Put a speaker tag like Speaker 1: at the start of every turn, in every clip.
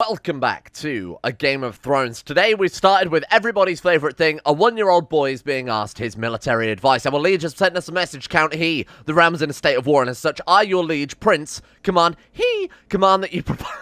Speaker 1: Welcome back to a Game of Thrones. Today we started with everybody's favourite thing, a 1-year-old boy is being asked his military advice. Our liege has sent us a message, Count He. The realm is in a state of war, and as such, I, your liege, prince, command that you provide...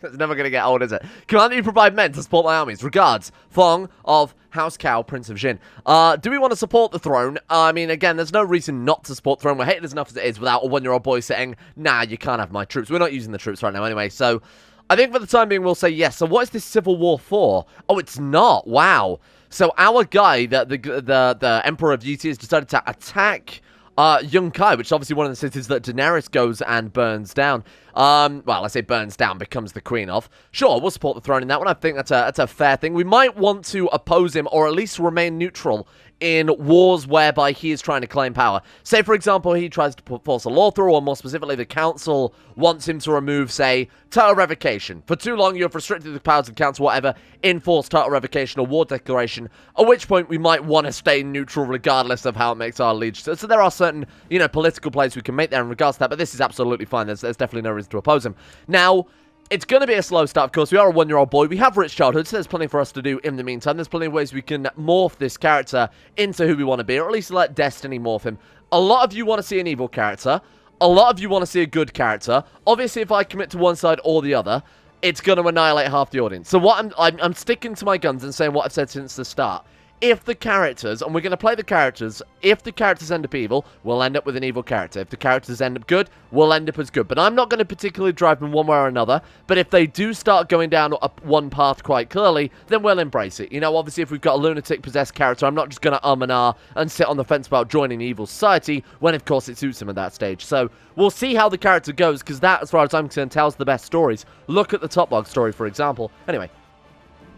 Speaker 1: It's never going to get old, is it? Command that you provide men to support my armies. Regards, Fong of House Cow, Prince of Jin. Do we want to support the throne? I mean, again, there's no reason not to support the throne. We're hated as enough as it is without a 1-year-old boy saying, nah, you can't have my troops. We're not using the troops right now anyway, so... I think for the time being, we'll say yes. So what is this civil war for? Oh, it's not. Wow. So our guy, the Emperor of Yi-Tish, has decided to attack Yunkai, which is obviously one of the cities that Daenerys goes and burns down. Well, I say burns down, becomes the queen of. Sure, we'll support the throne in that one. I think that's a fair thing. We might want to oppose him, or at least remain neutral in wars whereby he is trying to claim power. Say, for example, he tries to force a law through, or more specifically, the council wants him to remove, say, title revocation. For too long, you have restricted the powers of the council, whatever, enforce title revocation or war declaration, at which point we might want to stay neutral regardless of how it makes our liege. So there are certain, political plays we can make there in regards to that, but this is absolutely fine. There's definitely no reason to oppose him. Now, it's going to be a slow start, of course. We are a 1-year-old boy. We have rich childhood, so there's plenty for us to do in the meantime. There's plenty of ways we can morph this character into who we want to be, or at least let Destiny morph him. A lot of you want to see an evil character. A lot of you want to see a good character. Obviously, if I commit to one side or the other, it's going to annihilate half the audience. So what I'm sticking to my guns and saying what I've said since the start. If the characters, and we're going to play the characters, if the characters end up evil, we'll end up with an evil character. If the characters end up good, we'll end up as good. But I'm not going to particularly drive them one way or another. But if they do start going down one path quite clearly, then we'll embrace it. Obviously, if we've got a lunatic possessed character, I'm not just going to and ah and sit on the fence about joining the evil society, when of course it suits him at that stage. So we'll see how the character goes, because that, as far as I'm concerned, tells the best stories. Look at the Top Log story, for example. Anyway.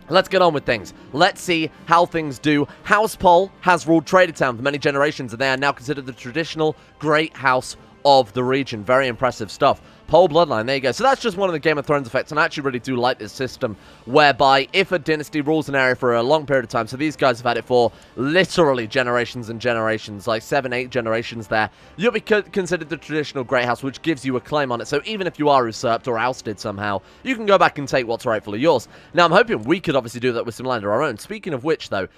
Speaker 1: Let's get on with things. Let's see how things do. House Pol has ruled Trader Town for many generations, and they are now considered the traditional great house of the region. Very impressive stuff. Pole bloodline, there you go. So that's just one of the Game of Thrones effects, and I actually really do like this system, whereby if a dynasty rules an area for a long period of time, so these guys have had it for literally generations and generations, like 7, 8 generations there, you'll be considered the traditional great house, which gives you a claim on it. So even if you are usurped or ousted somehow, you can go back and take what's rightfully yours. Now, I'm hoping we could obviously do that with some land of our own. Speaking of which, though,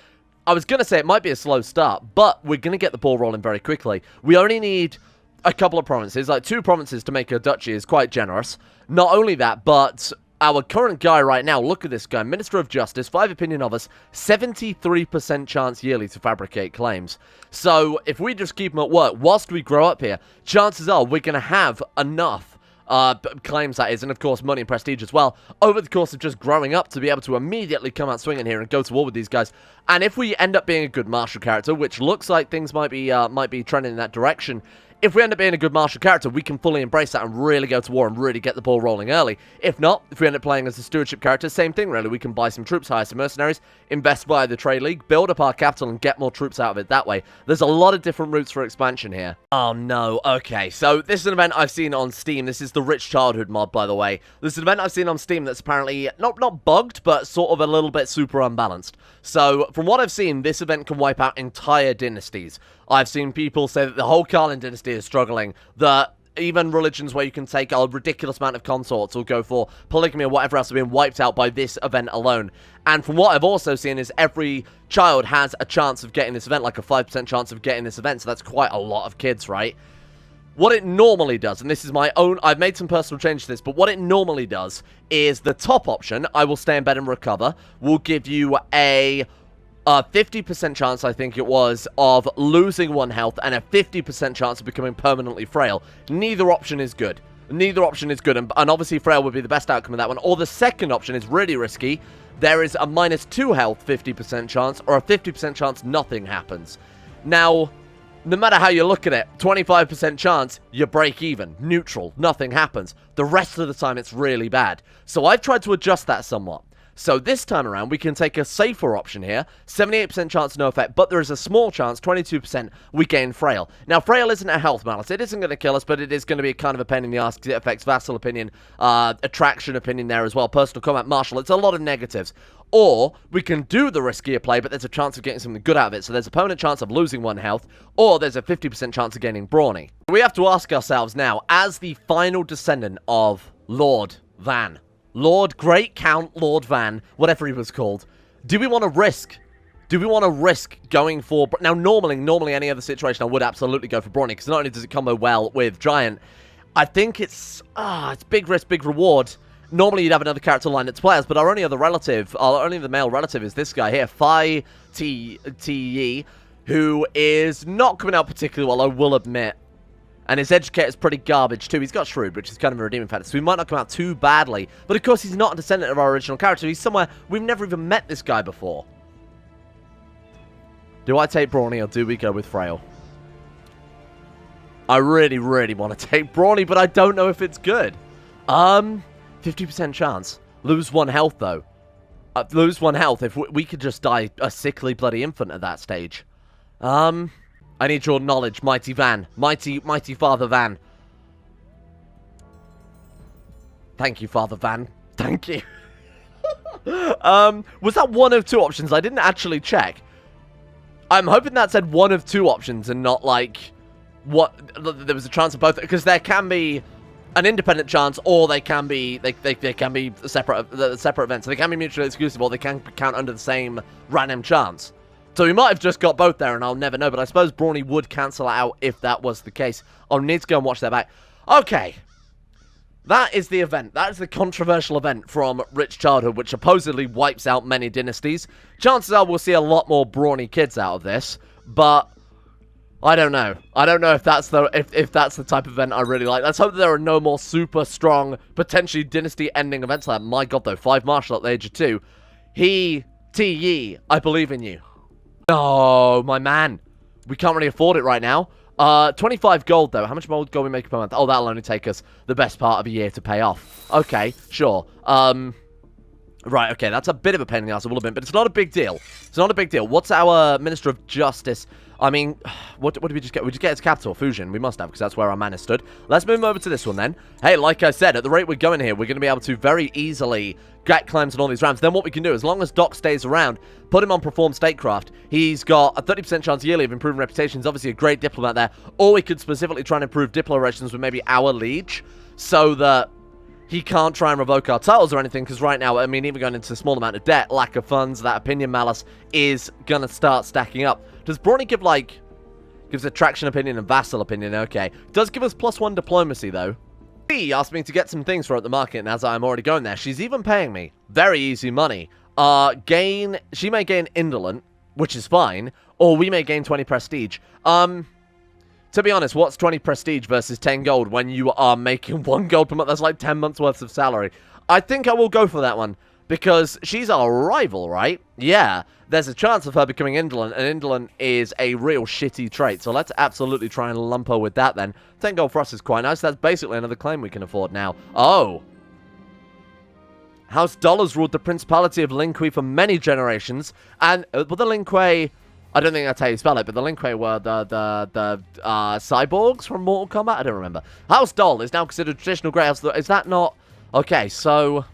Speaker 1: I was going to say it might be a slow start, but we're going to get the ball rolling very quickly. We only need a couple of provinces, like 2 provinces to make a duchy is quite generous. Not only that, but our current guy right now, look at this guy, Minister of Justice, 5 opinion of us, 73% chance yearly to fabricate claims. So if we just keep him at work whilst we grow up here, chances are we're going to have enough claims, that is, and of course money and prestige as well, over the course of just growing up to be able to immediately come out swinging here and go to war with these guys. And if we end up being a good martial character, which looks like things might be trending in that direction, if we end up being a good martial character, we can fully embrace that and really go to war and really get the ball rolling early. If not, if we end up playing as a stewardship character, same thing really. We can buy some troops, hire some mercenaries, invest via the trade league, build up our capital and get more troops out of it that way. There's a lot of different routes for expansion here. Oh no, okay, so this is an event I've seen on Steam. This is the Rich Childhood mod, by the way. This is an event I've seen on Steam that's apparently not bugged, but sort of a little bit super unbalanced. So from what I've seen, this event can wipe out entire dynasties. I've seen people say that the whole Karlin dynasty is struggling, that even religions where you can take a ridiculous amount of consorts or go for polygamy or whatever else have been wiped out by this event alone. And from what I've also seen is every child has a chance of getting this event, like a 5% chance of getting this event, so that's quite a lot of kids, right? What it normally does, and this is my own, I've made some personal changes to this, but what it normally does is the top option, I will stay in bed and recover, will give you a 50% chance, I think it was, of losing 1 health and a 50% chance of becoming permanently frail. Neither option is good. Neither option is good, and obviously frail would be the best outcome of that one. Or the second option is really risky. There is a -2 health 50% chance, or a 50% chance nothing happens. Now, no matter how you look at it, 25% chance, you break even. Neutral. Nothing happens. The rest of the time, it's really bad. So I've tried to adjust that somewhat. So this time around, we can take a safer option here. 78% chance, no effect, but there is a small chance, 22%, we gain Frail. Now, Frail isn't a health malus. It isn't going to kill us, but it is going to be kind of a pain in the ass because it affects vassal opinion, attraction opinion there as well, personal combat, martial. It's a lot of negatives. Or we can do the riskier play, but there's a chance of getting something good out of it. So there's a permanent chance of losing 1 health, or there's a 50% chance of gaining Brawny. We have to ask ourselves now, as the final descendant of Lord Van, Lord Great Count Lord Van, whatever he was called. Do we want to risk? Do we want to risk going for... Now, normally any other situation, I would absolutely go for Brawny, because not only does it combo well with Giant, I think it's big risk, big reward. Normally, you'd have another character line that's players, but our only other male relative is this guy here, Phi T, who is not coming out particularly well, I will admit. And his educator's pretty garbage, too. He's got Shrewd, which is kind of a redeeming factor, so he might not come out too badly. But, of course, he's not a descendant of our original character. He's somewhere... We've never even met this guy before. Do I take Brawny, or do we go with Frail? I really, really want to take Brawny, but I don't know if it's good. 50% chance. Lose 1 health, though. Lose 1 health if we could just die a sickly bloody infant at that stage. I need your knowledge, Mighty Van. Mighty Father Van. Thank you, Father Van. Thank you. Was that one of 2 options? I didn't actually check. I'm hoping that said one of 2 options and not like what there was a chance of both, because there can be an independent chance, or they can be they can be separate events. So they can be mutually exclusive, or they can count under the same random chance. So we might have just got both there, and I'll never know. But I suppose Brawny would cancel out if that was the case. I'll need to go and watch that back. Okay. That is the event. That is the controversial event from Rich Childhood, which supposedly wipes out many dynasties. Chances are we'll see a lot more Brawny kids out of this, but I don't know. I don't know if that's the that's the type of event I really like. Let's hope that there are no more super strong, potentially dynasty-ending events like that. My god, though, 5 Marshal at the age of 2. Yi, I believe in you. No, my man. We can't really afford it right now. 25 gold, though. How much more gold we make per month? Oh, that'll only take us the best part of a year to pay off. Okay, sure. Right, okay, that's a bit of a pain in the ass, I will admit, but it's not a big deal. It's not a big deal. What's our Minister of Justice? I mean, what did we just get? We just get its capital, Fusion. We must have, because that's where our man is stood. Let's move over to this one, then. Hey, like I said, at the rate we're going here, we're going to be able to very easily get claims on all these rams. Then what we can do, as long as Doc stays around, put him on Perform Statecraft. He's got a 30% chance yearly of improving reputation. He's obviously a great diplomat there. Or we could specifically try and improve diplo relations with maybe our liege, so that he can't try and revoke our titles or anything, because right now, I mean, even going into a small amount of debt, lack of funds, that opinion malice is going to start stacking up. Does Brawny give, like, gives attraction opinion and vassal opinion? Okay. Does give us +1 diplomacy, though. She asked me to get some things for at the market, and as I'm already going there, she's even paying me very easy money. She may gain indolent, which is fine, or we may gain 20 prestige. To be honest, what's 20 prestige versus 10 gold when you are making 1 gold per month? That's like 10 months worth of salary. I think I will go for that one, because she's our rival, right? Yeah, there's a chance of her becoming indolent, and indolent is a real shitty trait, so let's absolutely try and lump her with that then. 10 gold for us is quite nice. That's basically another claim we can afford now. Oh! House Dollars ruled the Principality of Linque for many generations, and but the Linque... I don't think that's how you spell it, but the Linque were the cyborgs from Mortal Kombat? I don't remember. House Doll is now considered traditional Grey House. Is that not... Okay, so...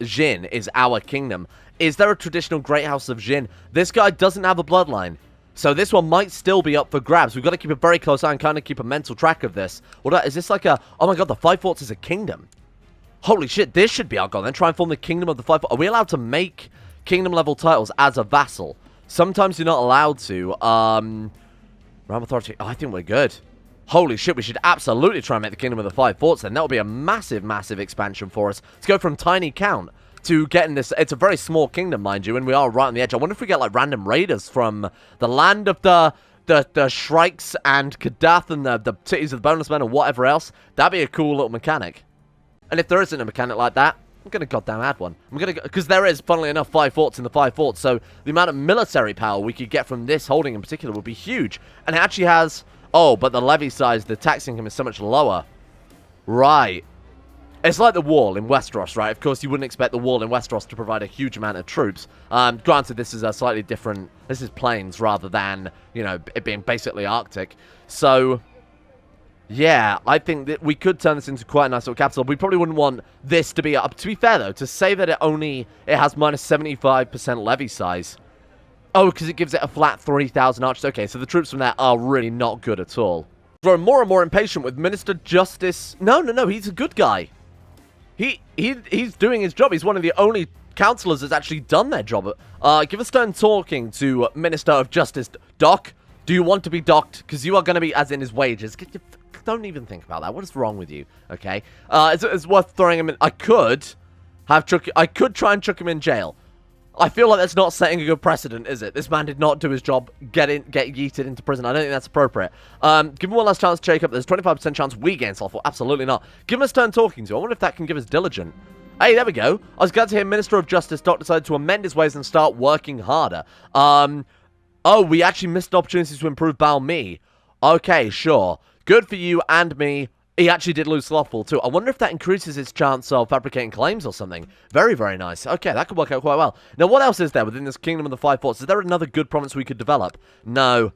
Speaker 1: Jin is our kingdom. Is there a traditional Great House of Jin? This guy doesn't have a bloodline, so this one might still be up for grabs. We've got to keep a very close eye and kind of keep a mental track of this. What is this like a... Oh my god, the 5 Forts is a kingdom. Holy shit, this should be our goal. Then try and form the kingdom of the 5 Forts. Are we allowed to make kingdom level titles as a vassal? Sometimes you're not allowed to. Realm Authority. Oh, I think we're good. Holy shit, we should absolutely try and make the Kingdom of the 5 Forts then. That would be a massive, massive expansion for us. Let's go from tiny count to getting this. It's a very small kingdom, mind you, and we are right on the edge. I wonder if we get, like, random raiders from the land of the Shrikes and Kadath and the cities of the Boneless Men or whatever else. That'd be a cool little mechanic. And if there isn't a mechanic like that, I'm going to goddamn add one. I'm going to... Because there is, funnily enough, 5 forts in the 5 forts, so the amount of military power we could get from this holding in particular would be huge. And it actually has... Oh, but the levy size, the tax income is so much lower. Right. It's like the wall in Westeros, right? Of course, you wouldn't expect the wall in Westeros to provide a huge amount of troops. Granted, this is a slightly different... This is plains rather than, you know, it being basically Arctic. So... Yeah, I think that we could turn this into quite a nice little capital. We probably wouldn't want this to be up. To be fair, though, to say that it has minus 75% levy size. Oh, because it gives it a flat 3,000 archers. Okay, so the troops from there are really not good at all. Growing more and more impatient with Minister Justice. No, he's a good guy. He's doing his job. He's one of the only councillors that's actually done their job. Give a stern talking to Minister of Justice. Doc, do you want to be docked? Because you are going to be, as in his wages. Don't even think about that. What is wrong with you? Okay. It's worth throwing him in. I could try and chuck him in jail. I feel like that's not setting a good precedent, is it? This man did not do his job, get yeeted into prison. I don't think that's appropriate. Give him one last chance to shake up. There's 25% chance we gain sulfur. Absolutely not. Give him a stern talking to. I wonder if that can give us diligent. Hey, there we go. I was glad to hear Minister of Justice Doc decided to amend his ways and start working harder. Oh, we actually missed opportunities to improve Balmy. Okay, sure. Good for you and me. He actually did lose Slothful too. I wonder if that increases his chance of fabricating claims or something. Very, very nice. Okay, that could work out quite well. Now, what else is there within this Kingdom of the Five Forts? Is there another good province we could develop? No.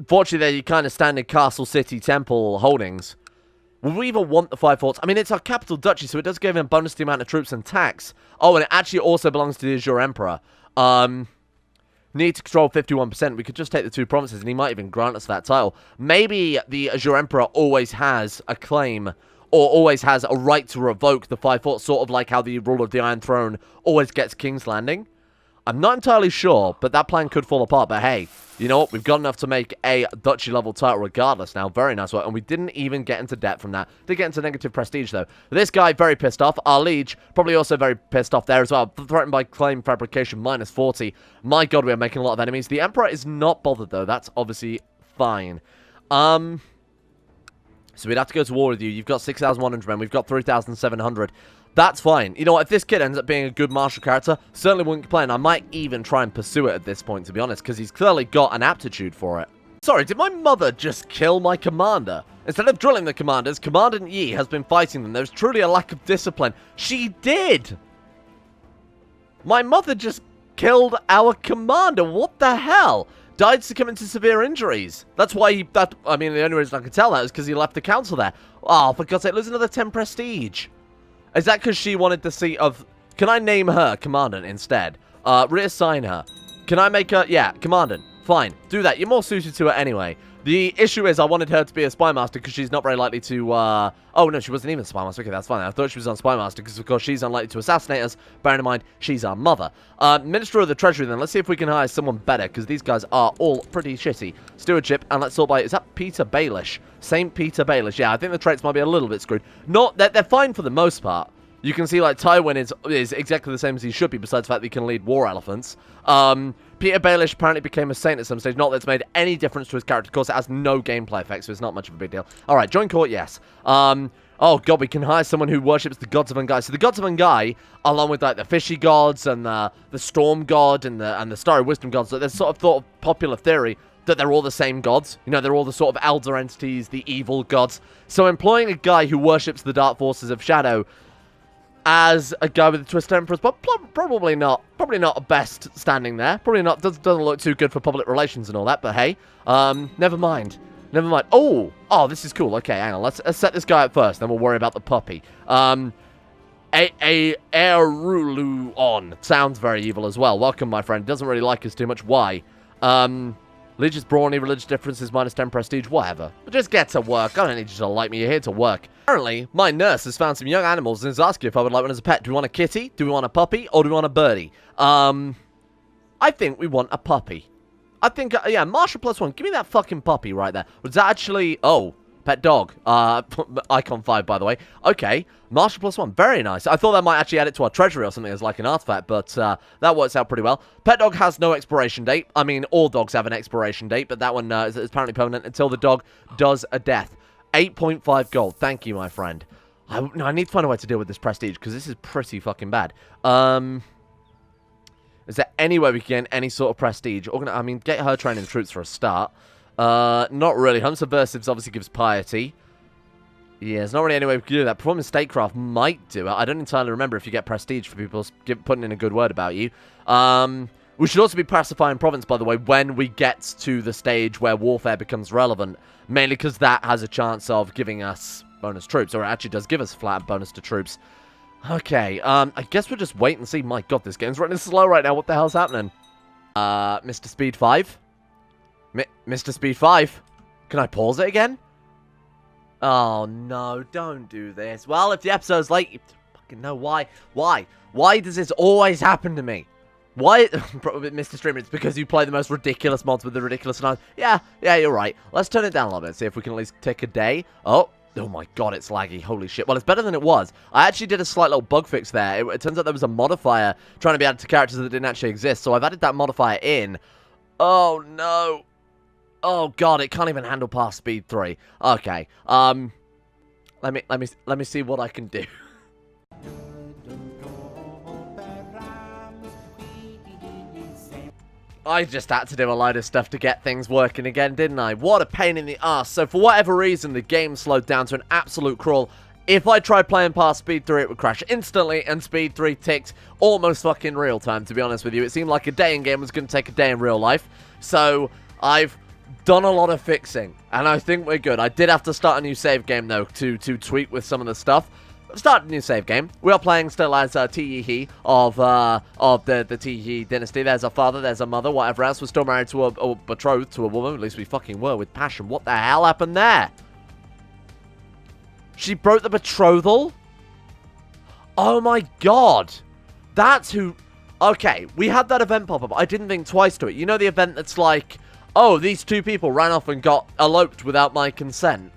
Speaker 1: Fortunately, they're your kind of standard castle, city, temple holdings. Would we even want the Five Forts? I mean, it's our capital duchy, so it does give him a bonus to the amount of troops and tax. Oh, and it actually also belongs to the Yi-Tish Emperor. Need to control 51%. We could just take the two provinces, and he might even grant us that title. Maybe the Yi-Tish Emperor always has a claim, or always has a right to revoke the Five Forts, sort of like how the ruler of the Iron Throne always gets King's Landing. I'm not entirely sure, but that plan could fall apart. But hey, you know what? We've got enough to make a duchy-level title regardless now. Very nice work. And we didn't even get into debt from that. Did get into negative prestige, though. This guy, very pissed off. Our liege, probably also very pissed off there as well. Threatened by claim fabrication, minus 40. My god, we are making a lot of enemies. The Emperor is not bothered, though. That's obviously fine. So we'd have to go to war with you. You've got 6,100 men. We've got 3,700. That's fine. You know what? If this kid ends up being a good martial character, certainly wouldn't complain. I might even try and pursue it at this point, to be honest, because he's clearly got an aptitude for it. Sorry, did my mother just kill my commander? Instead of drilling the commanders, Commandant Yi has been fighting them. There's truly a lack of discipline. She did! My mother just killed our commander. What the hell? Died succumbing to severe injuries. That's why I mean, the only reason I can tell that is because he left the council there. Oh, for God's sake, lose another 10 prestige. Is that because she wanted the seat of... Can I name her Commandant instead? Reassign her. Can I make her... Yeah, Commandant. Fine. Do that. You're more suited to it anyway. The issue is I wanted her to be a Spy Master because she's not very likely to... Oh, no, she wasn't even a Spy Master. Okay, that's fine. I thought she was on Spy Master because, of course, she's unlikely to assassinate us. Bearing in mind, she's our mother. Minister of the Treasury, then. Let's see if we can hire someone better because these guys are all pretty shitty. Stewardship, and let's sort by... Is that Peter Baelish? Saint Peter Baelish. Yeah, I think the traits might be a little bit screwed. They're fine for the most part. You can see, like, Tywin is exactly the same as he should be, besides the fact that he can lead war elephants. Peter Baelish apparently became a saint at some stage. Not that it's made any difference to his character. Of course, it has no gameplay effect, so it's not much of a big deal. Alright, join court, yes. Oh, God, we can hire someone who worships the gods of Ungai. So the gods of Ungai, along with, like, the fishy gods and the storm god and the starry wisdom gods, there's sort of popular theory that they're all the same gods. You know, they're all the sort of elder entities, the evil gods. So employing a guy who worships the dark forces of Shadow as a guy with the Twisted Emperors, but probably not a best standing there. Probably not, doesn't look too good for public relations and all that, but hey, never mind. Never mind. Oh, this is cool. Okay, hang on, let's set this guy up first, then we'll worry about the puppy. Airulu on. Sounds very evil as well. Welcome, my friend. Doesn't really like us too much. Why? Religious brawny, religious differences, minus 10 prestige, whatever. But just get to work. I don't need you to like me. You're here to work. Apparently, my nurse has found some young animals and is asking if I would like one as a pet. Do we want a kitty? Do we want a puppy? Or do we want a birdie? I think we want a puppy. I think, yeah, Marshall +1. Give me that fucking puppy right there. Was that actually... Oh, pet dog. Icon 5, by the way. Okay, Marshall +1. Very nice. I thought that might actually add it to our treasury or something as like an artifact, but that works out pretty well. Pet dog has no expiration date. I mean, all dogs have an expiration date, but that one is apparently permanent until the dog does a death. 8.5 gold. Thank you, my friend. I need to find a way to deal with this prestige, because this is pretty fucking bad. Is there any way we can gain any sort of prestige? I mean, get her training troops for a start. Not really. Home Subversives obviously gives piety. Yeah, there's not really any way we can do that. Performance Statecraft might do it. I don't entirely remember if you get prestige for people putting in a good word about you. We should also be pacifying province, by the way, when we get to the stage where warfare becomes relevant. Mainly because that has a chance of giving us bonus troops. Or it actually does give us flat bonus to troops. Okay, I guess we'll just wait and see. My god, this game's running slow right now. What the hell's happening? Mr. Speed 5? Mr. Speed 5? Can I pause it again? Oh, no, don't do this. Well, if the episode's late, you fucking know. Why? Why does this always happen to me? Why? Mr. Streamer, it's because you play the most ridiculous mods with the ridiculous scenarios. Yeah, you're right. Let's turn it down a little bit, see if we can at least take a day. Oh my god, it's laggy. Holy shit. Well, it's better than it was. I actually did a slight little bug fix there. It turns out there was a modifier trying to be added to characters that didn't actually exist, so I've added that modifier in. Oh, no. Oh, god, it can't even handle past speed 3. Okay. Let me see what I can do. I just had to do a load of stuff to get things working again, didn't I? What a pain in the ass. So for whatever reason, the game slowed down to an absolute crawl. If I tried playing past speed 3, it would crash instantly, and speed 3 ticked almost fucking real time, to be honest with you. It seemed like a day in game was going to take a day in real life. So I've done a lot of fixing, and I think we're good. I did have to start a new save game, though, to tweak with some of the stuff. Start a new save game. We are playing still as Yi-Tish of the Yi-Tish dynasty. There's a father, there's a mother, whatever else. We're still married to or betrothed to a woman. At least we fucking were, with passion. What the hell happened there? She broke the betrothal? Oh my god. That's who... Okay, we had that event pop up. I didn't think twice to it. You know the event that's like, oh, these two people ran off and got eloped without my consent?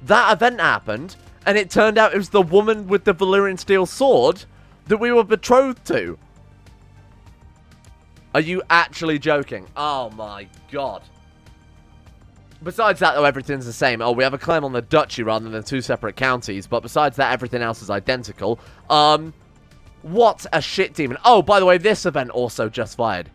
Speaker 1: That event happened, and it turned out it was the woman with the Valyrian steel sword that we were betrothed to. Are you actually joking? Oh my god. Besides that, though, everything's the same. Oh, we have a claim on the duchy rather than 2 separate counties, but besides that, everything else is identical. What a shit demon. Oh, by the way, this event also just fired.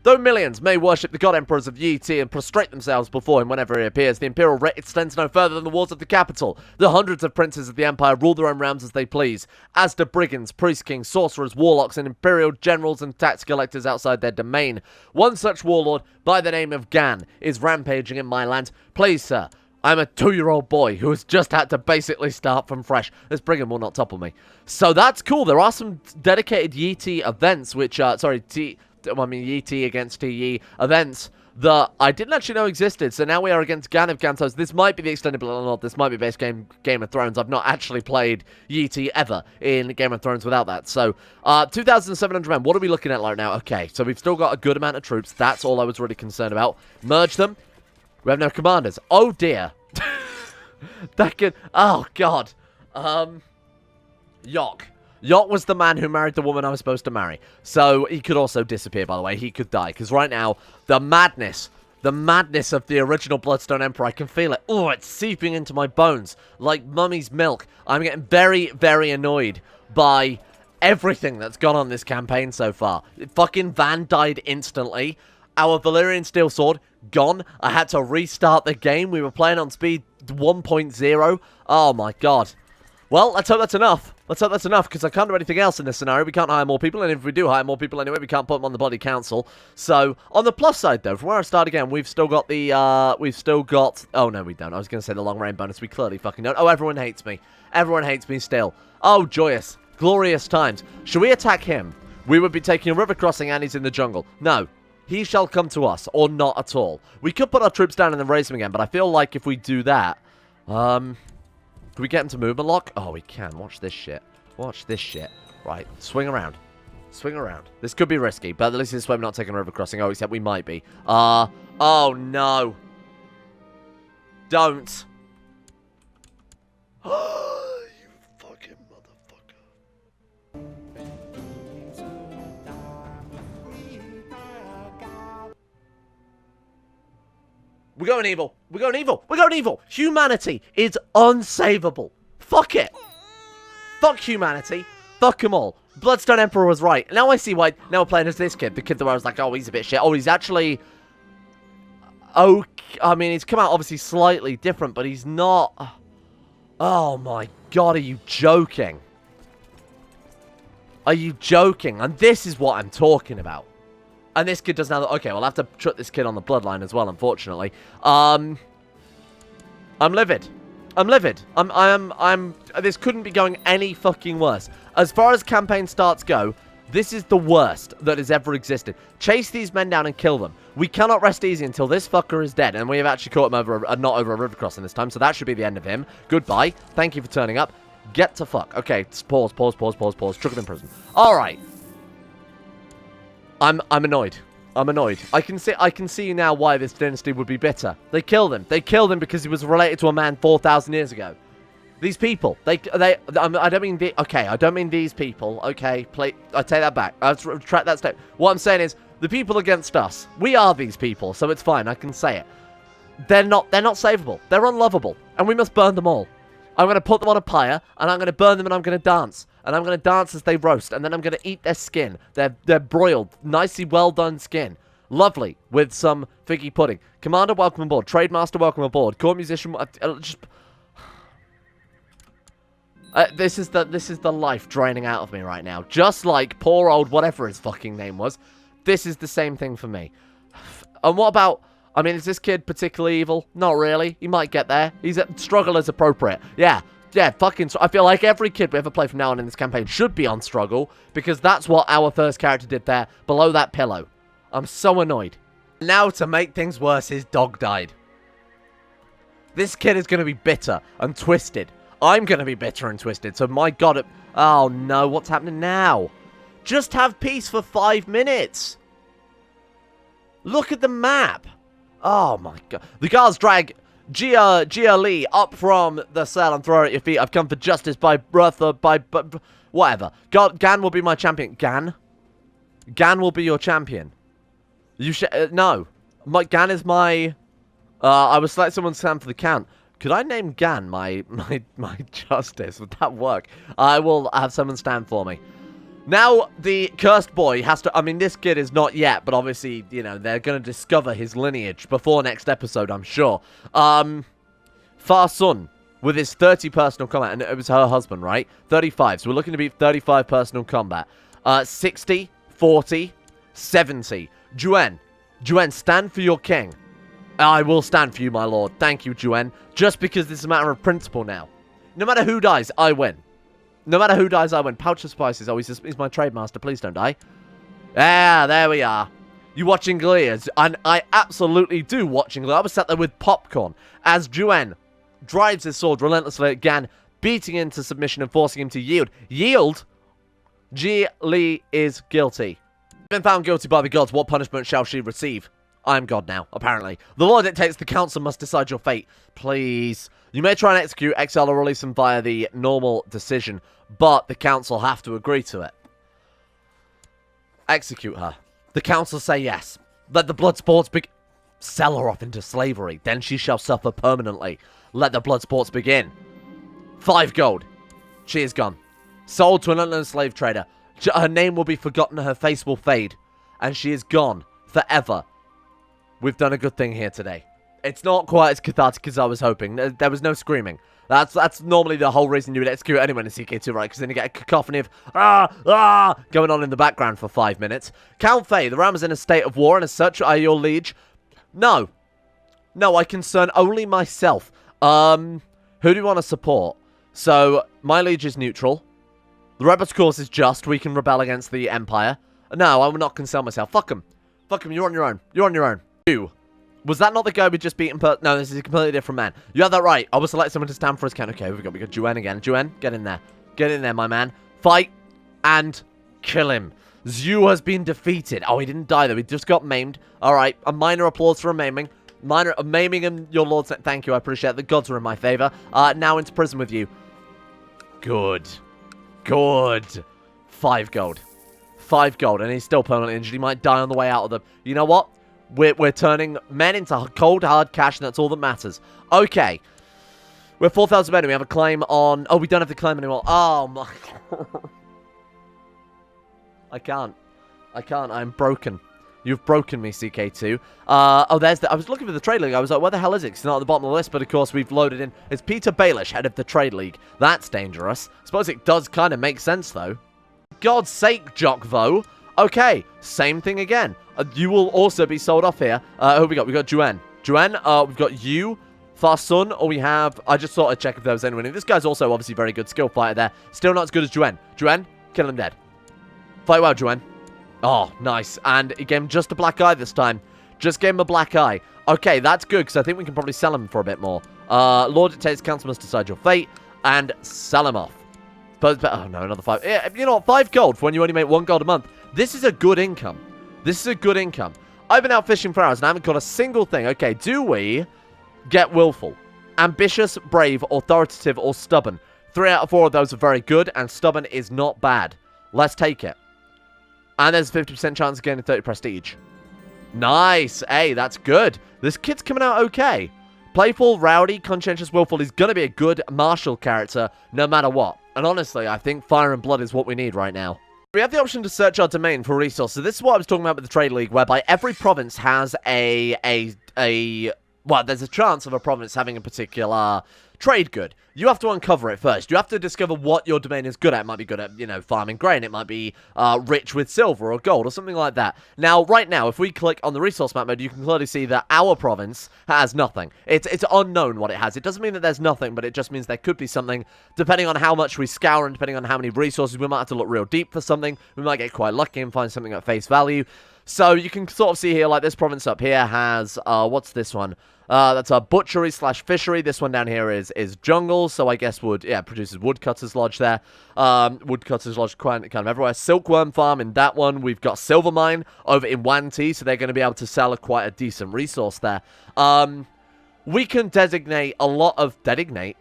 Speaker 1: Though millions may worship the god emperors of Yi-Tish and prostrate themselves before him whenever he appears, the imperial writ extends no further than the walls of the capital. The hundreds of princes of the empire rule their own realms as they please, as do brigands, priest kings, sorcerers, warlocks, and imperial generals and tax collectors outside their domain. One such warlord, by the name of Gan, is rampaging in my land. Please, sir, I'm a 2-year-old boy who has just had to basically start from fresh. This brigand will not topple me. So that's cool. There are some dedicated Yi-Tish events, which, Yi-Tish against Yi events that I didn't actually know existed. So now we are against Gan of Gantos. This might be the extended Blood, this might be base Game of Thrones. I've not actually played Yi-Tish ever in Game of Thrones without that. So, 2,700 men. What are we looking at right now? Okay, so we've still got a good amount of troops. That's all I was really concerned about. Merge them. We have no commanders. Oh, dear. That could... Oh, God. Yok. Yok was the man who married the woman I was supposed to marry. So, he could also disappear, by the way. He could die. Because right now, the madness of the original Bloodstone Emperor, I can feel it. Oh, it's seeping into my bones like mummy's milk. I'm getting very, very annoyed by everything that's gone on this campaign so far. Fucking Van died instantly. Our Valyrian steel sword, gone. I had to restart the game. We were playing on speed 1.0. Oh, my God. Well, let's hope that's enough. Let's hope that's enough, because I can't do anything else in this scenario. We can't hire more people, and if we do hire more people anyway, we can't put them on the body council. So, on the plus side, though, from where I start again, we've still got the, oh, no, we don't. I was going to say the long range bonus. We clearly fucking don't. Oh, everyone hates me. Everyone hates me still. Oh, joyous. Glorious times. Should we attack him? We would be taking a river crossing, and he's in the jungle. No. He shall come to us, or not at all. We could put our troops down and then raise them again, but I feel like if we do that, can we get him to movement lock? Oh, we can. Watch this shit. Watch this shit. Right. Swing around. Swing around. This could be risky, but at least this way we're not taking a river crossing. Oh, except we might be. Oh, no. Don't. You fucking motherfucker. We're going evil. We're going evil. We're going evil. Humanity is unsavable. Fuck it. Fuck humanity. Fuck them all. Bloodstone Emperor was right. Now I see why. Now we're playing as this kid. The kid that I was like, oh, he's a bit shit. Oh, he's actually... Okay. I mean, he's come out obviously slightly different, but he's not... Oh my God, are you joking? Are you joking? And this is what I'm talking about. And this kid does now... Okay, we'll have to shut this kid on the bloodline as well, unfortunately. I'm livid. I'm livid. This couldn't be going any fucking worse. As far as campaign starts go, this is the worst that has ever existed. Chase these men down and kill them. We cannot rest easy until this fucker is dead. And we have actually caught him over, not over a river crossing this time, so that should be the end of him. Goodbye. Thank you for turning up. Get to fuck. Okay, pause. Triggered in prison. Alright. I'm annoyed. I'm annoyed. I can see now why this dynasty would be bitter. They killed him. They killed him because he was related to a man 4,000 years ago. These people, I don't mean I don't mean these people, okay, I take that back, I retract that statement. What I'm saying is, the people against us, we are these people, so it's fine, I can say it. They're not savable, they're unlovable, and we must burn them all. I'm going to put them on a pyre, and I'm going to burn them, and I'm going to dance. And I'm going to dance as they roast, and then I'm going to eat their skin, their broiled, nicely well done skin. Lovely, with some figgy pudding. Commander, welcome aboard. Trademaster, welcome aboard. Court musician, just... this is the life draining out of me right now. Just like poor old whatever his fucking name was. This is the same thing for me. And what about... I mean, is this kid particularly evil? Not really. He might get there. Struggle is appropriate. Yeah, fucking... I feel like every kid we ever play from now on in this campaign should be on struggle. Because that's what our first character did there. Below that pillow. I'm so annoyed. Now, to make things worse, his dog died. This kid is going to be bitter and twisted. I'm going to be bitter and twisted, so my god... Oh, no, what's happening now? Just have peace for 5 minutes. Look at the map. Oh, my god. The guards drag Gia Lee up from the cell and throw her at your feet. I've come for justice by birth or by... whatever. God, Gan will be my champion. Gan? Gan will be your champion. You should... no. Gan is my... I would select someone to stand for the count. Could I name Gan my justice? Would that work? I will have someone stand for me. Now, the cursed boy has to... I mean, this kid is not yet, but obviously, you know, they're going to discover his lineage before next episode, I'm sure. Far Sun, with his 30 personal combat, and it was her husband, right? 35, so we're looking to beat 35 personal combat. 60, 40, 70. Juen, stand for your king. I will stand for you, my lord. Thank you, Juen. Just because this is a matter of principle now. No matter who dies, I win. No matter who dies, I win. Pouch of spices. Oh, he's my trade master. Please don't die. Yeah, there we are. You watching Glee? And I absolutely do watching Glee. I was sat there with popcorn as Juen drives his sword relentlessly at Gan, beating into submission and forcing him to yield. Yield? Ji Li is guilty. Been found guilty by the gods. What punishment shall she receive? I am God now, apparently. The law dictates the council must decide your fate. Please. You may try and execute, exile, or release them via the normal decision, but the council have to agree to it. Execute her. The council say yes. Let the blood sports begin. Sell her off into slavery. Then she shall suffer permanently. Let the blood sports begin. 5 gold. She is gone. Sold to an unknown slave trader. Her name will be forgotten, her face will fade. And she is gone. Forever. We've done a good thing here today. It's not quite as cathartic as I was hoping. There was no screaming. That's normally the whole reason you would execute anyone in CK2, right? Because then you get a cacophony of going on in the background for 5 minutes. Count Fei, the realm is in a state of war, and as such, are your liege? No. No, I concern only myself. Who do you want to support? So, my liege is neutral. The rebels' cause is just. We can rebel against the Empire. No, I will not concern myself. Fuck him. Fuck him, you're on your own. You're on your own. Was that not the guy we just beaten? No, this is a completely different man. You have that right. I will select someone to stand for his count. Okay, we got Juen again. Juen, get in there. Get in there, my man. Fight and kill him. Zhu has been defeated. Oh, he didn't die, though. He just got maimed. All right, a minor applause for a maiming. Maiming him, your lord. Thank you, I appreciate it. The gods are in my favor. Now into prison with you. Good. Good. 5 gold. 5 gold, and he's still permanently injured. He might die on the way out of the... You know what? We're turning men into cold, hard cash, and that's all that matters. Okay. We're 4,000 men, and we have a claim on... Oh, we don't have the claim anymore. Oh, my... I can't. I'm broken. You've broken me, CK2. Oh, there's the... I was looking for the Trade League. I was like, where the hell is it? It's not at the bottom of the list, but of course we've loaded in... It's Peter Baelish, head of the Trade League. That's dangerous. I suppose it does kind of make sense, though. God's sake, Jockvo. Okay, same thing again. You will also be sold off here. Who we got? We got Juen. Juen, we've got you, Farsun, or we have... I just thought I'd check if there was anyone in. This guy's also obviously very good skill fighter there. Still not as good as Juen. Juen, kill him dead. Fight well, Juen. Oh, nice. And he gave him just a black eye this time. Just gave him a black eye. Okay, that's good, because I think we can probably sell him for a bit more. Lord dictates council must decide your fate, and sell him off. But, oh no, another 5. Yeah, you know what? 5 gold for when you only make 1 gold a month. This is a good income. This is a good income. I've been out fishing for hours and I haven't got a single thing. Okay, do we get willful, ambitious, brave, authoritative, or stubborn? 3 out of 4 of those are very good, and stubborn is not bad. Let's take it. And there's a 50% chance of gaining 30 prestige. Nice. Hey, that's good. This kid's coming out okay. Playful, rowdy, conscientious, willful. He's going to be a good martial character no matter what. And honestly, I think fire and blood is what we need right now. We have the option to search our domain for resources. This is what I was talking about with the Trade League, whereby every province has well, there's a chance of a province having a particular trade good. You have to uncover it first. You have to discover what your domain is good at. It might be good at, you know, farming grain. It might be rich with silver or gold or something like that. Now, right now, if we click on the resource map mode, you can clearly see that our province has nothing. It's unknown what it has. It doesn't mean that there's nothing, but it just means there could be something. Depending on how much we scour and depending on how many resources, we might have to look real deep for something. We might get quite lucky and find something at face value. So you can sort of see here, like this province up here has, what's this one? That's a butchery slash fishery. This one down here is jungle, so I guess wood, yeah, produces woodcutter's lodge there. Woodcutter's lodge kind of everywhere. Silkworm farm in that one. We've got silver mine over in Wanti, so they're going to be able to sell quite a decent resource there. We can designate a lot of, I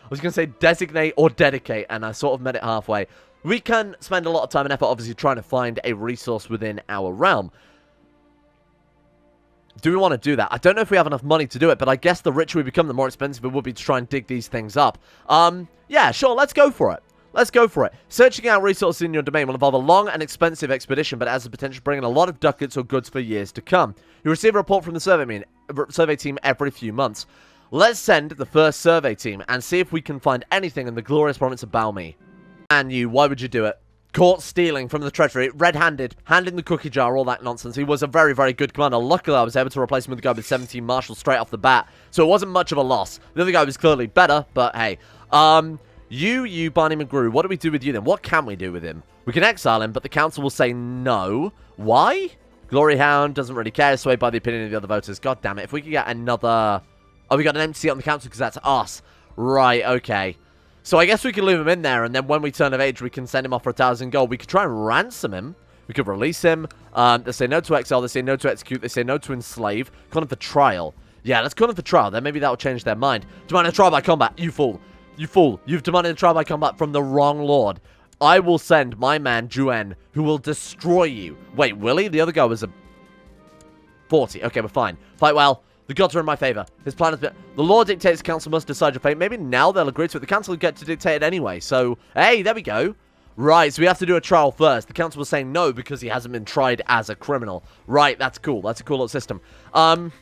Speaker 1: was going to say designate or dedicate, and I sort of met it halfway. We can spend a lot of time and effort, obviously, trying to find a resource within our realm. Do we want to do that? I don't know if we have enough money to do it, but I guess the richer we become, the more expensive it would be to try and dig these things up. Yeah, sure, let's go for it. Let's go for it. Searching out resources in your domain will involve a long and expensive expedition, but has the potential to bring in a lot of ducats or goods for years to come. You receive a report from the survey team every few months. Let's send the first survey team and see if we can find anything in the glorious province of Balmy. And you, why would you do it? Caught stealing from the treasury, red-handed, handing the cookie jar, all that nonsense. He was a very, very good commander. Luckily, I was able to replace him with a guy with 17 marshals straight off the bat, so it wasn't much of a loss. The other guy was clearly better, but hey. You, Barney McGrew, what do we do with you then? What can we do with him? We can exile him, but the council will say no. Why? Glory Hound doesn't really care, swayed by the opinion of the other voters. God damn it, if we could get another... Oh, we got an empty seat on the council because that's us. Right, okay. So I guess we can leave him in there, and then when we turn of age, we can send him off for 1,000 gold. We could try and ransom him. We could release him. They say no to exile. They say no to execute. They say no to enslave. Call him for trial. Yeah, let's call him for trial. Then maybe that will change their mind. Demand a trial by combat. You fool. You fool. You've demanded a trial by combat from the wrong lord. I will send my man, Juen, who will destroy you. Wait, will he? The other guy was a 40. Okay, we're fine. Fight well. The gods are in my favor. His plan has been... The Lord dictates the council must decide your fate. Maybe now they'll agree to it. The council will get to dictate it anyway. So, hey, there we go. Right, so we have to do a trial first. The council was saying no because he hasn't been tried as a criminal. Right, that's cool. That's a cool little system. Can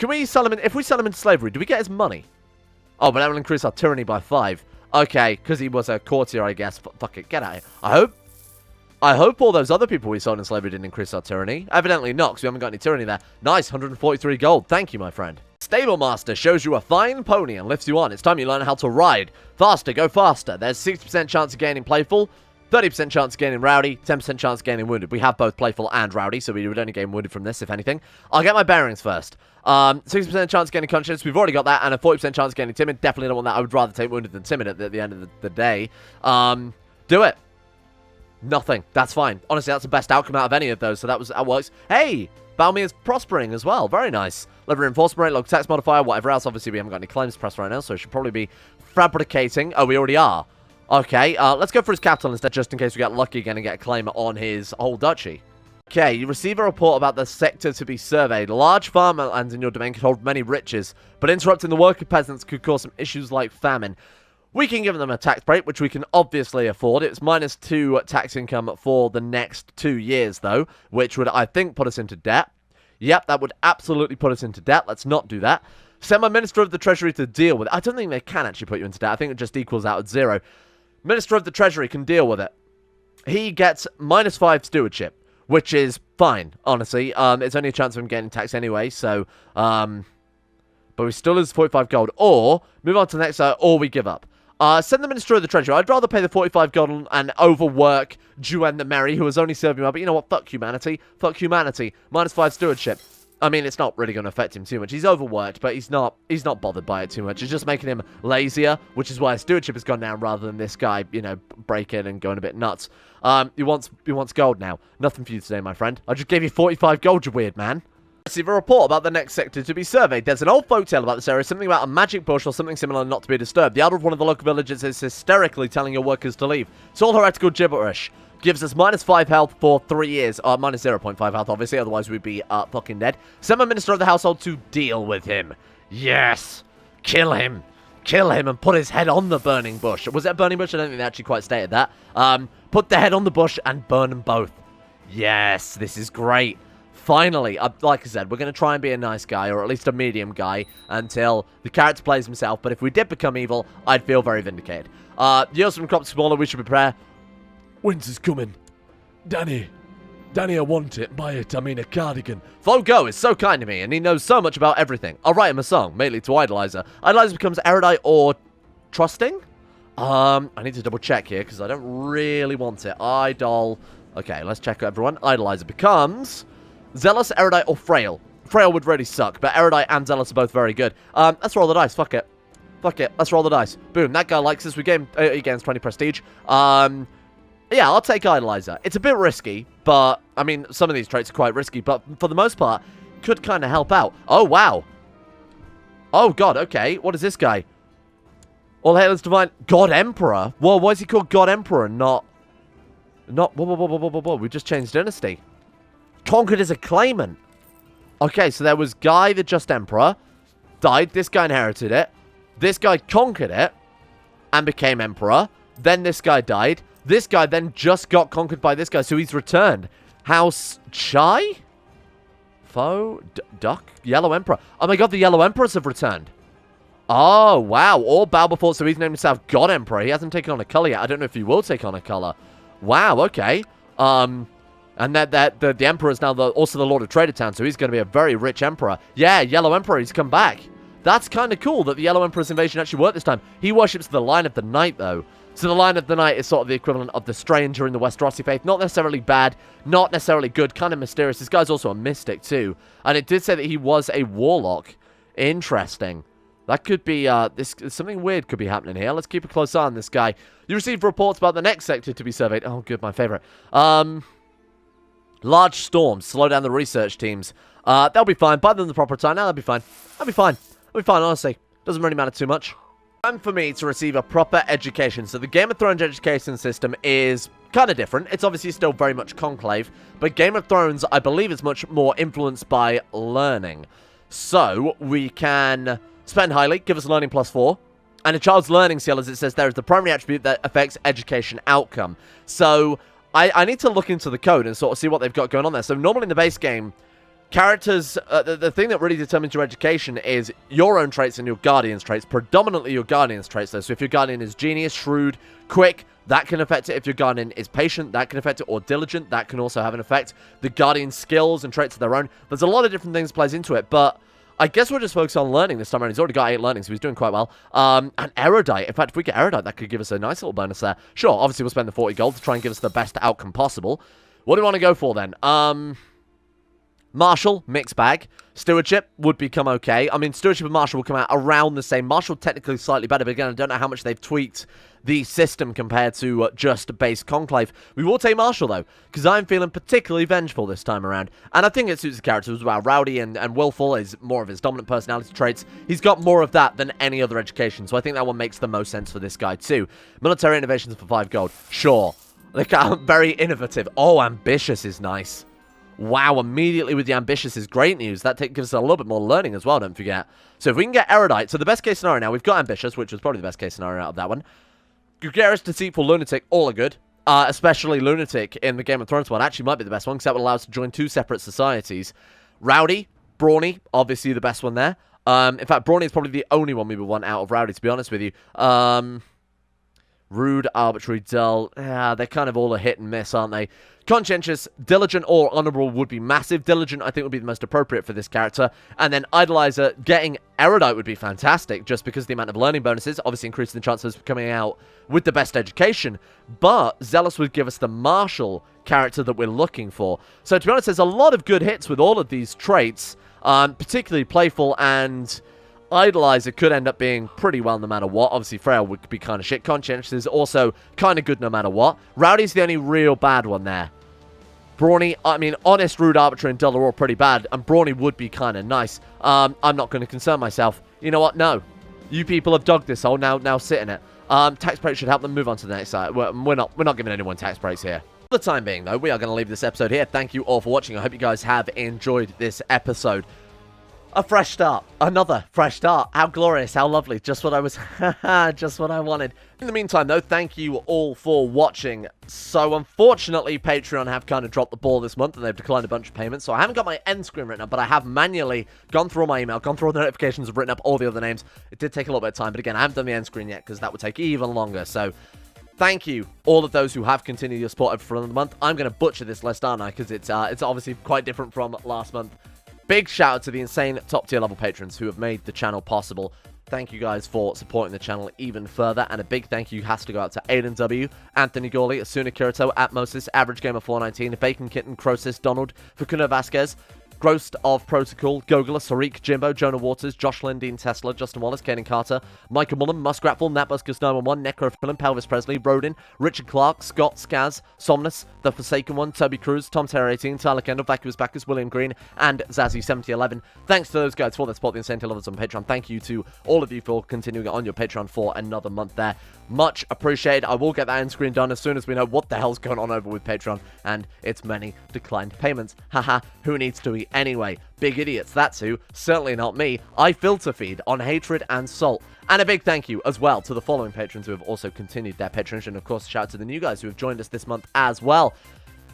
Speaker 1: we sell him in... If we sell him into slavery, do we get his money? Oh, but that will increase our tyranny by 5. Okay, because he was a courtier, I guess. Fuck it, get out of here. I hope all those other people we sold in slavery didn't increase our tyranny. Evidently not, because we haven't got any tyranny there. Nice, 143 gold. Thank you, my friend. Stable Master shows you a fine pony and lifts you on. It's time you learn how to ride. Faster, go faster. There's 60% chance of gaining playful, 30% chance of gaining rowdy, 10% chance of gaining wounded. We have both playful and rowdy, so we would only gain wounded from this, if anything. I'll get my bearings first. 60% chance of getting conscience. We've already got that, and a 40% chance of getting timid. Definitely don't want that. I would rather take wounded than timid at the end of the day. Do it. Nothing. That's fine. Honestly, that's the best outcome out of any of those, so that works. Hey! Balmy is prospering as well. Very nice. Level reinforcement rate, log tax modifier, whatever else. Obviously, we haven't got any claims pressed right now, so it should probably be fabricating. Oh, we already are. Okay, let's go for his capital instead, just in case we get lucky again and get a claim on his whole duchy. Okay, you receive a report about the sector to be surveyed. Large farmlands in your domain could hold many riches, but interrupting the work of peasants could cause some issues like famine. We can give them a tax break, which we can obviously afford. It's -2 tax income for the next 2 years, though, which would, I think, put us into debt. Yep, that would absolutely put us into debt. Let's not do that. Send my Minister of the Treasury to deal with it. I don't think they can actually put you into debt. I think it just equals out at 0. Minister of the Treasury can deal with it. He gets -5 stewardship, which is fine, honestly. It's only a chance of him getting taxed anyway, so... but we still lose 45 gold. Or, move on to the next, or we give up. Send the Minister of the Treasury. I'd rather pay the 45 gold and overwork Juen the Merry, who was only serving well. But you know what? Fuck humanity. Fuck humanity. -5 stewardship. I mean, it's not really going to affect him too much. He's overworked, but he's not bothered by it too much. It's just making him lazier, which is why stewardship has gone down rather than this guy, you know, breaking and going a bit nuts. He wants gold now. Nothing for you today, my friend. I just gave you 45 gold, you weird man. Receive a report about the next sector to be surveyed. There's an old folktale about this area, something about a magic bush or something similar not to be disturbed. The elder of one of the local villages is hysterically telling your workers to leave. It's all heretical gibberish. Gives us -5 health for 3 years. Minus 0.5 health, obviously, otherwise we'd be fucking dead. Summon minister of the household to deal with him. Yes! Kill him! Kill him and put his head on the burning bush. Was it a burning bush? I don't think they actually quite stated that. Put the head on the bush and burn them both. Yes, this is great. Finally, like I said, we're going to try and be a nice guy, or at least a medium guy, until the character plays himself. But if we did become evil, I'd feel very vindicated. Yields from crops smaller, we should prepare.
Speaker 2: Winter's coming. Danny, I want it. Buy it, I mean a cardigan.
Speaker 1: Flogo is so kind to me, and he knows so much about everything. I'll write him a song, mainly to Idolizer. Idolizer becomes erudite or trusting? I need to double check here, because I don't really want it. Okay, let's check everyone. Idolizer becomes zealous, erudite, or frail. Frail would really suck, but erudite and zealous are both very good. Let's roll the dice. Fuck it. Let's roll the dice. Boom, that guy likes us. He gains 20 prestige. Yeah, I'll take Idolizer. It's a bit risky, but, I mean, some of these traits are quite risky, but for the most part, could kind of help out. Oh, wow. Oh, God, okay. What is this guy? All hail is divine. God Emperor? Whoa, why is he called God Emperor and not... Whoa. We just changed dynasty. Conquered as a claimant. Okay, so there was Guy, the Just Emperor, died. This guy inherited it. This guy conquered it and became Emperor. Then this guy died. This guy then just got conquered by this guy, so he's returned. House Chai? Foe? Duck? Yellow Emperor. Oh my god, the Yellow Emperors have returned. Oh, wow. All bow before, so he's named himself God Emperor. He hasn't taken on a color yet. I don't know if he will take on a color. Wow, okay. And the Emperor is now also the Lord of Trader Town, so he's going to be a very rich Emperor. Yeah, Yellow Emperor, he's come back. That's kind of cool that the Yellow Emperor's invasion actually worked this time. He worships the Line of the Night, though. So the Line of the Night is sort of the equivalent of the Stranger in the Westerosi faith. Not necessarily bad, not necessarily good, kind of mysterious. This guy's also a mystic, too. And it did say that he was a warlock. Interesting. That could be, something weird could be happening here. Let's keep a close eye on this guy. You received reports about the next sector to be surveyed. Oh, good, my favorite. Large storms. Slow down the research teams. They'll be fine. Buy them the proper time. Now they'll be fine. They'll be fine. They'll be fine, honestly. Doesn't really matter too much. Time for me to receive a proper education. So the Game of Thrones education system is kind of different. It's obviously still very much conclave, but Game of Thrones, I believe, is much more influenced by learning. So we can spend highly, give us learning +4, and a child's learning skill, as it says there, is the primary attribute that affects education outcome. So I need to look into the code and sort of see what they've got going on there. So normally in the base game, characters, the thing that really determines your education is your own traits and your guardian's traits. Predominantly your guardian's traits, though. So if your guardian is genius, shrewd, quick, that can affect it. If your guardian is patient, that can affect it. Or diligent, that can also have an effect. The guardian's skills and traits of their own. There's a lot of different things that plays into it, but I guess we're just focused on learning this time around. He's already got 8 learning, so he's doing quite well. And erudite. In fact, if we get erudite, that could give us a nice little bonus there. Sure, obviously we'll spend the 40 gold to try and give us the best outcome possible. What do we want to go for then? Martial, mixed bag. Stewardship would become okay. I mean, Stewardship and Martial will come out around the same. Martial technically slightly better, but again, I don't know how much they've tweaked the system compared to just base Conclave. We will take Martial, though, because I'm feeling particularly vengeful this time around. And I think it suits the character as well. Rowdy and Willful is more of his dominant personality traits. He's got more of that than any other education, so I think that one makes the most sense for this guy, too. Military innovations for 5 gold. Sure. They're very innovative. Oh, ambitious is nice. Wow, immediately with the ambitious is great news. That gives us a little bit more learning as well, don't forget. So if we can get erudite, so the best case scenario now, we've got ambitious, which was probably the best case scenario out of that one. Gregarious, deceitful, lunatic, all are good. Especially lunatic in the Game of Thrones one actually might be the best one, because that would allow us to join 2 separate societies. Rowdy, brawny, obviously the best one there. In fact, brawny is probably the only one we would want out of rowdy, to be honest with you. Rude, arbitrary, dull. Yeah, they're kind of all a hit and miss, aren't they? Conscientious, diligent, or honorable would be massive. Diligent, I think, would be the most appropriate for this character. And then Idolizer, getting erudite would be fantastic, just because of the amount of learning bonuses, obviously increasing the chances of coming out with the best education. But Zealous would give us the martial character that we're looking for. So, to be honest, there's a lot of good hits with all of these traits. Particularly playful, and Idolizer could end up being pretty well no matter what. Obviously, Frail would be kind of shit. Conscientious is also kind of good no matter what. Rowdy's the only real bad one there. Brawny, I mean, Honest, Rude, Arbitrary, and Dull are all pretty bad, and Brawny would be kind of nice. I'm not going to concern myself. You know what? No. You people have dogged this hole, now sit in it. Tax breaks should help them move on to the next side. We're not giving anyone tax breaks here. For the time being, though, we are going to leave this episode here. Thank you all for watching. I hope you guys have enjoyed this episode. A fresh start. Another fresh start. How glorious. How lovely. Just what I was... just what I wanted. In the meantime, though, thank you all for watching. So, unfortunately, Patreon have kind of dropped the ball this month, and they've declined a bunch of payments. So, I haven't got my end screen written up, but I have manually gone through all my email, gone through all the notifications, written up all the other names. It did take a little bit of time, but again, I haven't done the end screen yet, because that would take even longer. So, thank you, all of those who have continued your support for another month. I'm going to butcher this list, aren't I? Because it's obviously quite different from last month. Big shout out to the insane top tier level patrons who have made the channel possible. Thank you guys for supporting the channel even further. And a big thank you has to go out to Aiden W, Anthony Gawley, Asuna Kirito, Atmosis, Average Gamer 419, Bacon Kitten, Crosis, Donald, Fukuno Vasquez, Ghost of Protocol, Gogula, Sarik, Jimbo, Jonah Waters, Josh Lindeen, Tesla, Justin Wallace, Kaden Carter, Michael Mullen, Muskratful, Natbuskus 911, Necrophilin, Pelvis Presley, Rodin, Richard Clark, Scott, Skaz, Somnus, The Forsaken One, Toby Cruz, Tom Terror 18, Tyler Kendall, Vacuous Bacchus, William Green, and Zazzy 7011. Thanks to those guys for their support, the insane lovers on Patreon. Thank you to all of you for continuing on your Patreon for another month there. Much appreciated. I will get that end screen done as soon as we know what the hell's going on over with Patreon and its many declined payments. Haha, who needs to eat anyway? Big idiots, that's who. Certainly not me. I filter feed on hatred and salt. And a big thank you as well to the following patrons who have also continued their patronage. And of course, shout out to the new guys who have joined us this month as well.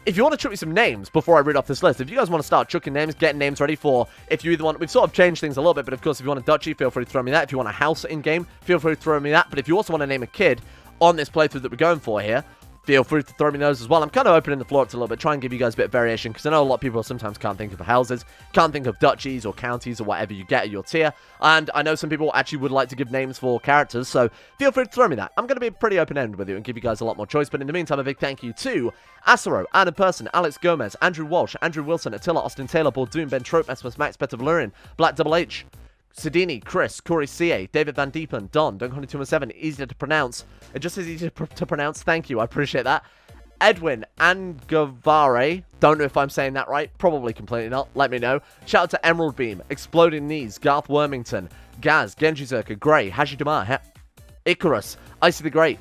Speaker 1: If you want to chuck me some names before I read off this list, if you guys want to start chucking names, getting names ready for, if you either want, we've sort of changed things a little bit, but of course, if you want a duchy, feel free to throw me that. If you want a house in-game, feel free to throw me that. But if you also want to name a kid on this playthrough that we're going for here, feel free to throw me those as well. I'm kind of opening the floor up to a little bit, try and give you guys a bit of variation, because I know a lot of people sometimes can't think of houses, can't think of duchies or counties or whatever you get at your tier, and I know some people actually would like to give names for characters, so feel free to throw me that. I'm going to be pretty open-ended with you and give you guys a lot more choice, but in the meantime, a big thank you to Asaro, Adam Person, Alex Gomez, Andrew Walsh, Andrew Wilson, Attila, Austin Taylor, Bordoon, Ben Trope, Mesmus Max, Better Valerian, Black Double H, Sidini, Chris, Corey CA, David Van Diepen, Don, Dunk217, easy to pronounce. It just is easy to pronounce. Thank you. I appreciate that. Edwin Angavare. Don't know if I'm saying that right. Probably completely not. Let me know. Shout out to Emerald Beam, Exploding Knees, Garth Wormington, Gaz, Genji Zerka, Gray, Hashidama, Icarus, Icy the Great,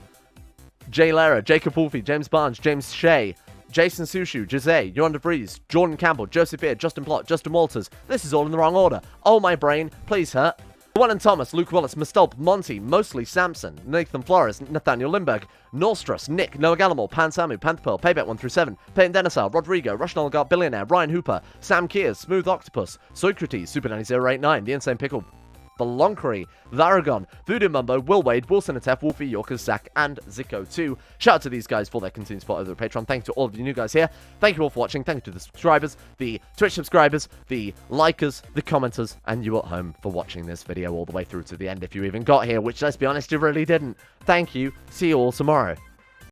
Speaker 1: Jay Lera, Jacob Wolfie, James Barnes, James Shea, Jason Sushu, Jose, Yolanda Breeze, Jordan Campbell, Joseph Beard, Justin Plott, Justin Walters. This is all in the wrong order. Oh, my brain. Please hurt. Llewellyn Thomas, Luke Willis, Mistolp, Monty, Mostly Samson, Nathan Flores, Nathaniel Lindberg, Norstrus, Nick, Noah Gallimore, Pan Samu, Pantherpearl, Payback 1 through 7, Peyton Denisar, Rodrigo, Russian Oligarch Billionaire, Ryan Hooper, Sam Kears, Smooth Octopus, Socrates, Super 089, The Insane Pickle, Belonkery, Varagon, Voodoo Mumbo, Will Wade, Wilson Atef, Wolfie Yorkers, Zach, and Zico2. Shout out to these guys for their continued support over the Patreon. Thank you to all of you new guys here. Thank you all for watching. Thank you to the subscribers, the Twitch subscribers, the likers, the commenters, and you at home for watching this video all the way through to the end if you even got here, which, let's be honest, you really didn't. Thank you. See you all tomorrow.